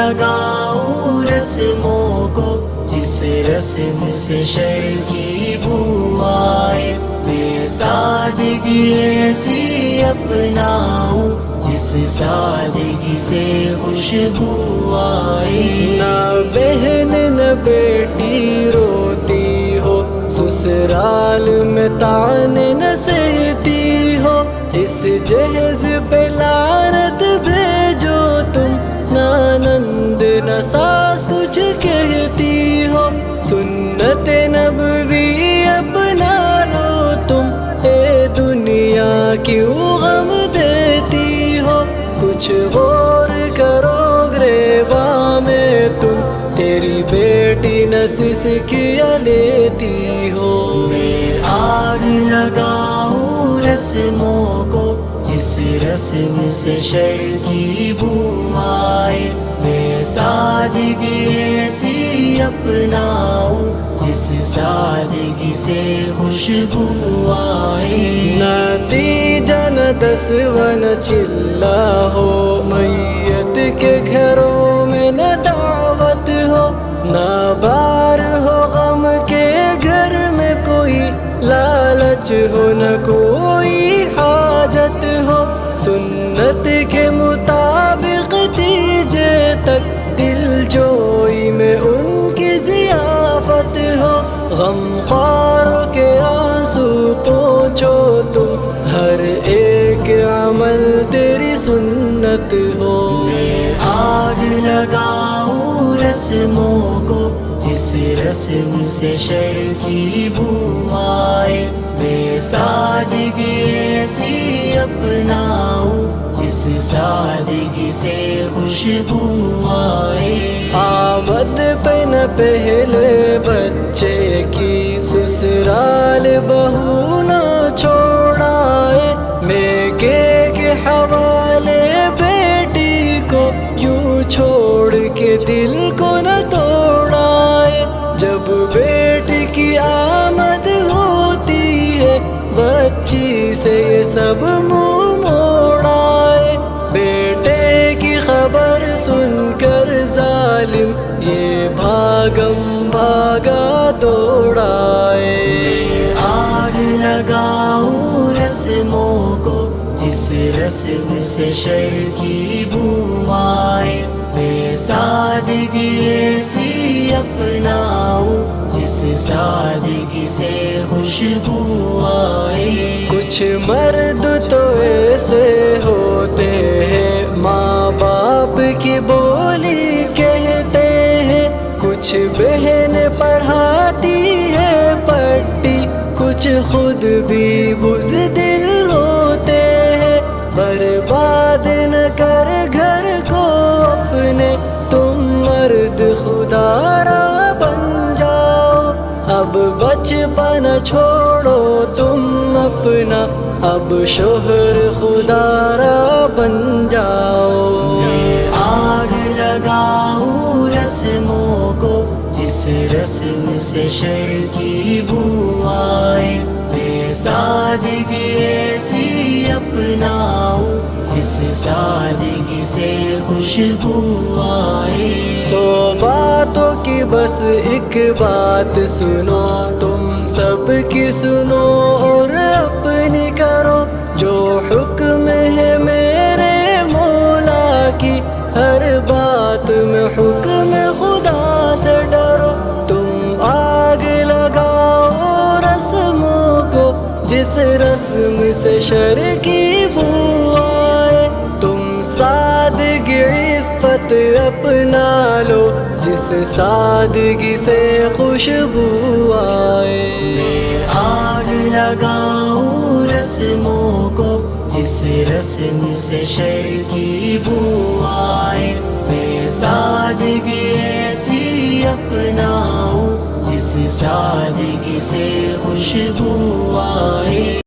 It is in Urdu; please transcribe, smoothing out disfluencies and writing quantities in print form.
لگاؤں رسموں کو، جس رسم سے شر کی بو آئے، بے سادگی ایسی اپناؤں جس سادگی سے خوشبو آئے۔ نہ بہن نہ بیٹی روتی ہو، سسرال میں تانے نہ سہتی ہو، اس جہیز پہ لعنت بھیجو تم، نہ نند نہ ساس کچھ کہتی ہو، سنت نبوی اپنا لو تم، اے دنیا کیوں غم دیتی ہو، کچھ غور کرو گریباں میں تم، تیری بیٹی نسیس کیا لیتی ہو۔ میں آگ لگاؤں رسموں کو، جس رسم سے شر کی بو آئے، میں سادگی ایسی اپناؤں جس سادگی سے خوشبو آئے۔ نتیجہ نہ دسواں نہ چلہ ہو، میت کے گھروں میں نہ دعوت ہو، نہ بار ہو غم کے گھر میں کوئی، لالچ ہو نہ کوئی حاجت ہو، سنت کے مطابق دیجے تک دل جوئی میں ان کی ضیافت ہو، غم خواروں کے آنسو پوچھو تم، ہر ایک عمل تیری سنت ہو۔ میں آگ لگاؤں رسموں کو، جس رسم سے شر کی بو آئے، میں سادگی ایسی اپناؤں جس سادگی سے خوشبو آئے۔ آمد پہ نہ پہلے بچے کی، سسرال بہو نہ چھوڑائے، میکے کے حوالے بیٹی کو یوں چھوڑ کے دل کو نہ توڑائے، جب بیٹی کی آمد ہوتی ہے بچی سے یہ سب منہ موڑائے، بیٹے کی خبر سن کر ظالم یہ بھاگم بھاگا دوڑائے۔ میں آگ لگاؤں رسموں کو، جس رسم سے شر کی بو آئے، میں سادگی ایسی اپناؤں جس سادگی سے خوشبو آئے۔ کچھ مرد تو ایسے ہوتے ہیں ماں باپ کی بولی کہتے ہیں، کچھ بہن پڑھاتی ہے پٹی، کچھ خود بھی بزدل ہوتے ہیں، برباد نہ کر گھر کو اپنے، تم مرد خدا را بن جاؤ، اب بچپن چھوڑو تم اپنا، اب شوہر خدا را بن جاؤ۔ میں آگ لگاؤں رسموں کو، جس رسم سے شر کی بو آئے، میں سادگی ایسی اپناؤں جس سادگی سے خوشبو آئے۔ 100 باتوں کی بس ایک بات سنو، تم سب کی سنو اور اپنی کرو، جو حکم ہے میرے مولا کی، ہر بات میں حکم خدا سے ڈرو، تم آگ لگاؤ رسموں کو، جس رسم سے شر کی بو آئے، تم سادگی عفت اپنا لو، جس سادگی سے خوشبو آئے۔ میں آگ لگاؤں رسموں کو، جس رسم سے شر کی بو آئے، میں سادگی ایسی اپناؤں جس سادگی سے خوشبو آئے۔